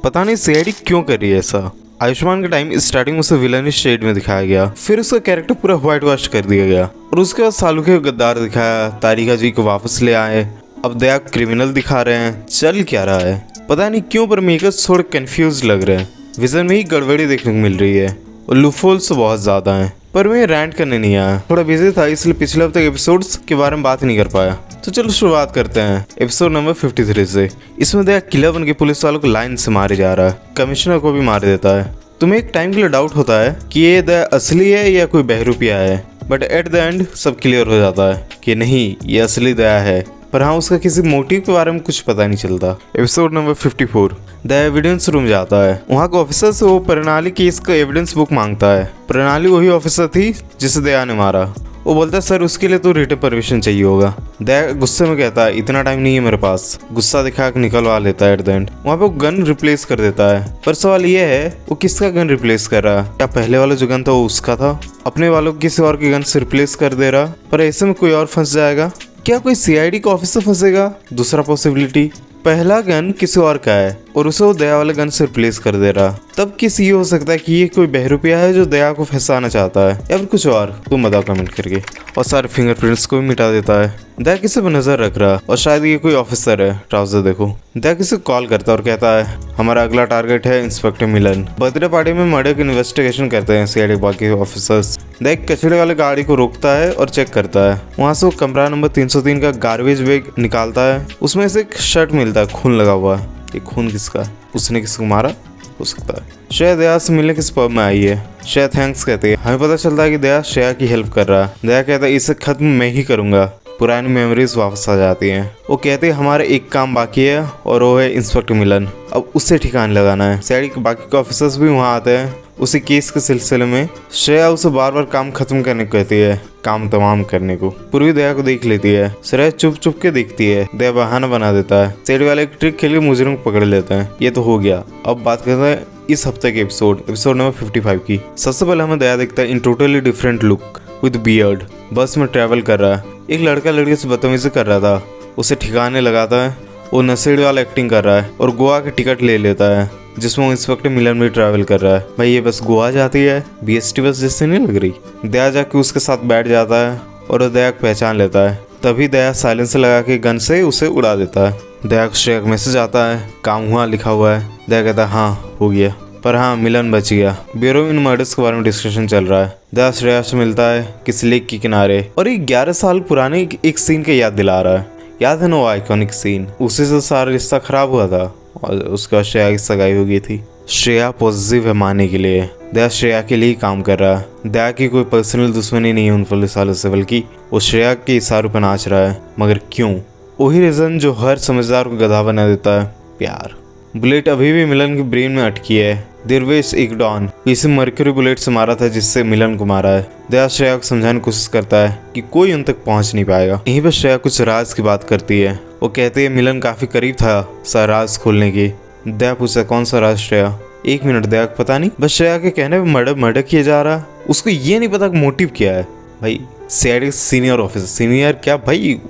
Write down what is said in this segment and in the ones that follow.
पता नहीं सीआईडी क्यों कर रही है ऐसा। आयुष्मान का टाइम स्टार्टिंग में उसे विलनिश शेड में दिखाया गया, फिर उसका कैरेक्टर पूरा व्हाइट वॉश कर दिया गया और उसके बाद सालू को गद्दार दिखाया, तारिका जी को वापस ले आए, अब दया क्रिमिनल दिखा रहे हैं। चल क्या रहा है पता नहीं क्यों, पर मेकर्स थोड़े कंफ्यूज लग रहे हैं। विजन में ही गड़बड़ी देखने को मिल रही है और लूपहोल्स तो बहुत ज्यादा हैं। पर मैं रैंट करने नहीं आया, थोड़ा बिजी था इसलिए पिछले हफ्ते एपिसोड्स के बारे में बात नहीं कर पाया। तो चलो शुरुआत करते हैं एपिसोड नंबर 53 से। इसमें दया किला बन के पुलिस वालों को लाइन से मारे जा रहा है, कमिश्नर को भी मार देता है। तुम्हें एक टाइम के लिए डाउट होता है कि ये दया असली है या कोई बहरूपिया है, बट एट द एंड सब क्लियर हो जाता है कि नहीं ये असली दया है। पर हाँ, उसका किसी मोटिव के बारे में कुछ पता नहीं चलता। एपिसोड नंबर 54 दया एविडेंस रूम जाता है। वहाँ के ऑफिसर से वो प्रणाली केस का एविडेंस बुक मांगता है। प्रणाली वही ऑफिसर थी जिसे दया ने मारा। वो बोलता है सर उसके लिए तो रिटन परमिशन चाहिए होगा। दया गुस्से में कहता है इतना टाइम नहीं है मेरे पास। गुस्सा दिखा के निकलवा लेता है एट द एंड। वहाँ पे वो गन रिप्लेस कर देता है। पर सवाल ये है वो किसका गन रिप्लेस कर रहा है? क्या पहले वाला जो गन था वो उसका था? अपने वालों को किसी और के गन से रिप्लेस कर दे रहा, पर ऐसे में कोई और फंस जाएगा। क्या कोई सीआईडी का ऑफिसर फंसेगा? दूसरा पॉसिबिलिटी, पहला गन किसी और का है और उसे वो दया वाले गन से रिप्लेस कर दे रहा। तब किसी ये हो सकता है कि ये कोई बहरूपिया है जो दया को फंसाना चाहता है, या फिर कुछ और। तुम बताओ कमेंट करके। और सारे फिंगरप्रिंट्स को भी मिटा देता है। दया किसी पर नजर रख रहा और शायद ये कोई ऑफिसर है। ट्राउजर देखो। दया किसी को कॉल करता है और कहता है हमारा अगला टारगेट है इंस्पेक्टर मिलन। बर्थडे पार्टी में मर्डर की इन्वेस्टिगेशन करते हैं सीआईडी बाकी ऑफिसर्स। दया कचड़े वाले गाड़ी को रोकता है और चेक करता है। वहाँ से वो कमरा नंबर 303 का गार्बेज बैग निकालता है। उसमें से एक शर्ट मिलता है, खून लगा हुआ है। ये खून किसका? उसने किसको मारा हो सकता है। श्रेया दया से मिलने किस पब में आई है। श्रेया थैंक्स कहती है। हमें पता चलता है कि दया श्रेया की हेल्प कर रहा है। दया कहता है इसे खत्म मैं ही करूंगा। पुरानी मेमोरीज वापस आ जाती हैं। वो कहते हैं हमारा एक काम बाकी है और वो है इंस्पेक्टर मिलन। अब उससे ठिकाने लगाना है। सीआईडी के बाकी के ऑफिसर्स भी वहाँ आते हैं उसी केस के सिलसिले में। श्रेया उसे बार बार काम खत्म करने को कहती है, काम तमाम करने को। पूर्वी दया को देख लेती है। श्रेया चुप चुप के देखती है। दया बहाना बना देता है। सीआईडी वाले एक ट्रिक खेल के मुजरिम को पकड़ लेते हैं। ये तो हो गया। अब बात करते हैं इस हफ्ते के एपिसोड नंबर 55 की। सबसे पहले हमें दया दिखता है in totally different look with beard. Bus में ट्रैवल कर रहा है। एक लड़का लड़के से बदतमीजी कर रहा था, उसे ठिकाने लगाता है। वो नशेड़ी वाला एक्टिंग कर रहा है और गोवा की टिकट ले लेता है जिसमें वो इंस्पेक्टर मिलन भी ट्रैवल कर रहा है। भाई ये बस गोवा जाती है, बीएसटी बस जैसे नहीं लग रही। दया जाके उसके साथ बैठ जाता है और वो दया को पहचान लेता है। तभी दया साइलेंसर लगा के गन से उसे उड़ा देता है। दया को श्रेया का मैसेज आता है, काम हुआ लिखा हुआ है। दया कहता है हाँ हो गया, पर हाँ मिलन बच गया। ब्यूरो इन मर्डर्स के बारे में डिस्कशन चल रहा है। दया श्रेया से मिलता है किसी लेक के किनारे और एक 11 साल पुराने एक सीन का याद दिला रहा है। याद है ना वो आइकॉनिक सीन? उसी से सारा रिश्ता खराब हुआ था और उसके बाद श्रेया की सगाई हो गई थी। श्रेया पॉजिटिव है मानने के लिए। दया श्रेया के लिए काम कर रहा है। दया की कोई पर्सनल दुश्मनी नहीं है उन पुलिस वालों से, बल्कि वो श्रेया के इशारों पर नाच रहा है। मगर क्यों? वही रीजन जो हर समझदार को गधा बना देता है, प्यार। बुलेट अभी भी मिलन की ब्रेन में अटकी है। दिरवेश एक डॉन इसे मर्क्यूरी बुलेट से मारा था जिससे मिलन को मारा है। दया श्रेया को समझाने की कोशिश करता है कि कोई उन तक पहुंच नहीं पाएगा। यहीं पर श्रेया कुछ राज की बात करती है। वो कहती है मिलन काफी करीब था सा राज खोलने की। दया पूछता कौन सा राज? श्रेया 1 मिनट। दया को पता नहीं, बस श्रेया के कहने पर मर्डर किया जा रहा। उसको ये नहीं पता मोटिव क्या है। भाई सीआईडी सीनियर ऑफिसर, सीनियर क्या भाई,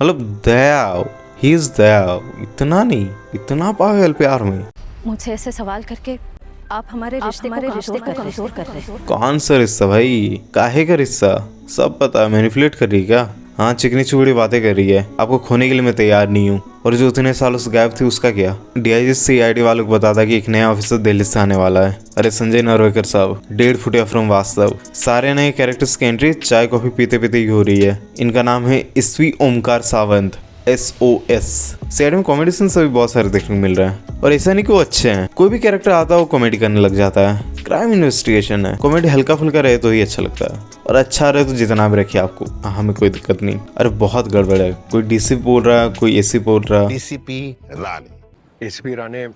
मतलब दया, ही इज दया। इतना नहीं, इतना पागल प्यार में। मुझसे ऐसे सवाल करके आप हमारे रिश्ते को कमजोर कर रहे हैं। कौन सा रिश्ता भाई? काहे का रिश्ता? सब पता है। मैनिपुलेट कर रही है क्या? हाँ चिकनी चुगड़ी बातें कर रही है। आपको खोने के लिए मैं तैयार नहीं हूँ। और जो इतने सालों से गायब थी उसका क्या? डीआईजी सीआईडी वालों को बताता कि एक नया ऑफिसर दिल्ली से आने वाला है। अरे संजय नार्वेकर साहब, 1.5 फुट फ्रॉम वास्तव। सारे नए कैरेक्टर्स की एंट्री चाय कॉफी पीते पीते ही हो रही है। इनका नाम है इसवी ओमकार सावंत, SOS। सीआईडी में कॉमेडी सीन्स अभी बहुत सारे देखने को मिल रहे हैं और ऐसा नहीं कि वो अच्छे हैं। कोई भी कैरेक्टर आता है वो कॉमेडी करने लग जाता है। क्राइम इन्वेस्टिगेशन है, कॉमेडी हल्का फुल्का रहे तो ही अच्छा लगता है, और अच्छा रहे तो जितना भी रखिए आपको, हमें कोई दिक्कत नहीं। अरे बहुत गड़बड़ है। कोई डीसी बोल रहा है, कोई एसी बोल रहा है। DCP Rane, SP Rane.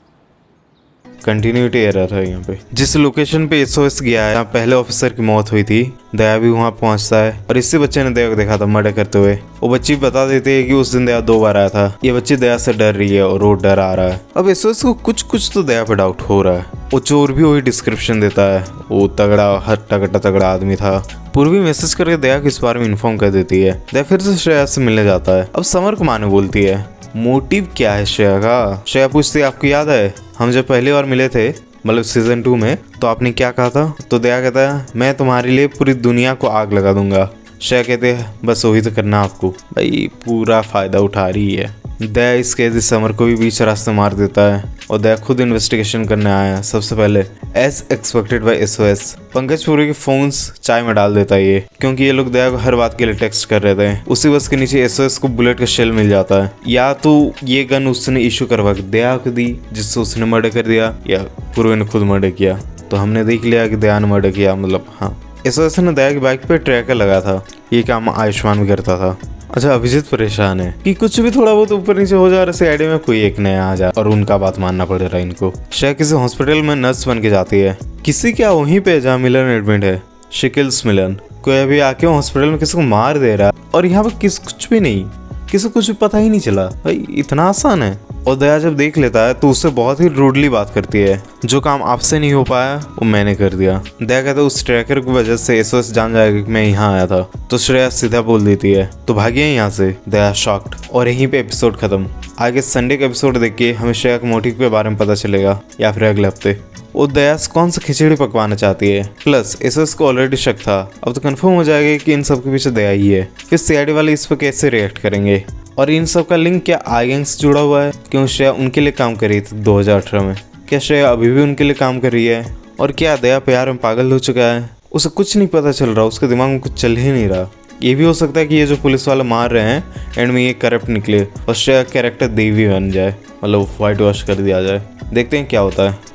Continuity error है यहाँ पे। जिस लोकेशन पे SOS गया है, पहले ऑफिसर की मौत हुई थी। दया भी वहाँ पहुँचता है और इसी बच्चे ने दया को देखा था मर्डर करते हुए। वो बच्ची बता देती है कि उस दिन दया 2 बार आया था। ये बच्ची दया से डर रही है और वो डर आ रहा है। अब SOS को कुछ तो दया पे डाउट हो रहा है। वो चोर भी वही डिस्क्रिप्शन देता है। वो तगड़ा, हट्टा कट्टा तगड़ा आदमी था। पूर्वी मैसेज करके दया को इस बारे में इन्फॉर्म कर देती है। दया फिर से श्रेया से मिलने जाता है। अब समर को माने बोलती है मोटिव क्या है श्रेया का? श्रेया पूछती है आपको याद है? हम जब पहली बार मिले थे मतलब सीजन 2 में तो आपने क्या कहा था? तो दया कहता है मैं तुम्हारे लिए पूरी दुनिया को आग लगा दूंगा। श्रेया कहते हैं बस वही तो करना आपको। भाई पूरा फायदा उठा रही है। दया इस कैदी समर को भी बीच रास्ते मार देता है और दया खुद इन्वेस्टिगेशन करने आया है। सबसे पहले as expected by SOS Pankaj Puri के फोन्स चाय में डाल देता है ये, क्योंकि ये लोग दया को हर बात के लिए टेक्स्ट कर रहे थे। उसी बस के नीचे SOS को बुलेट का शेल मिल जाता है। या तो ये गन उसने इशू करवा के दया को दी जिससे उसने मर्डर कर दिया, या पूर्वी ने खुद मर्डर किया। तो हमने देख लिया कि दया ने मर्डर किया, मतलब हाँ। SOS ने दया की बाइक पे ट्रैकर लगा था। ये काम आयुष्मान भी करता था। अच्छा अभिजीत परेशान है कि कुछ भी थोड़ा बहुत ऊपर नीचे हो जा रहा है आईडी में कोई एक नया आ जाए और उनका बात मानना पड़ रहा है इनको। श्रेया किसी हॉस्पिटल में नर्स बन के जाती है। किसी क्या वहीं पे जहाँ मिलन एडमिट है, शिकिल्स मिलन। कोई अभी आके हॉस्पिटल में किसी को मार दे रहा है और यहाँ पर कुछ भी नहीं, किसी को कुछ भी पता ही नहीं चला। भाई इतना आसान है। और दया जब देख लेता है तो उससे बहुत ही रूडली बात करती है, जो काम आपसे नहीं हो पाया वो मैंने कर दिया। दया कहता है उस ट्रैकर की वजह से SOS जान जाएगा कि मैं यहाँ आया था। तो श्रेया सीधा बोल देती है तो भागिए यहाँ से। दया शॉक्ड और यहीं पे एपिसोड खत्म। आगे संडे का एपिसोड देख के हमें श्रेया के मोटिव के बारे में पता चलेगा, या फिर अगले हफ्ते वो दया कौन सा खिचड़ी पकवाना चाहती है। प्लस SOS को ऑलरेडी शक था, अब तो कंफर्म हो जाएगा कि इन सब के पीछे दया ही है। फिर CID वाले इस पर कैसे रिएक्ट करेंगे और इन सब का लिंक क्या आई गैंग से जुड़ा हुआ है? क्यों श्रेया उनके लिए काम कर रही थी 2018 में? क्या श्रेया अभी भी उनके लिए काम कर रही है? और क्या दया प्यार में पागल हो चुका है? उसे कुछ नहीं पता चल रहा, उसके दिमाग में कुछ चल ही नहीं रहा। ये भी हो सकता है कि ये जो पुलिस वाले मार रहे हैं एंड में ये करप्ट निकले और श्रेया कैरेक्टर देवी बन जाए, मतलब व्हाइट वॉश कर दिया जाए। देखते हैं क्या होता है।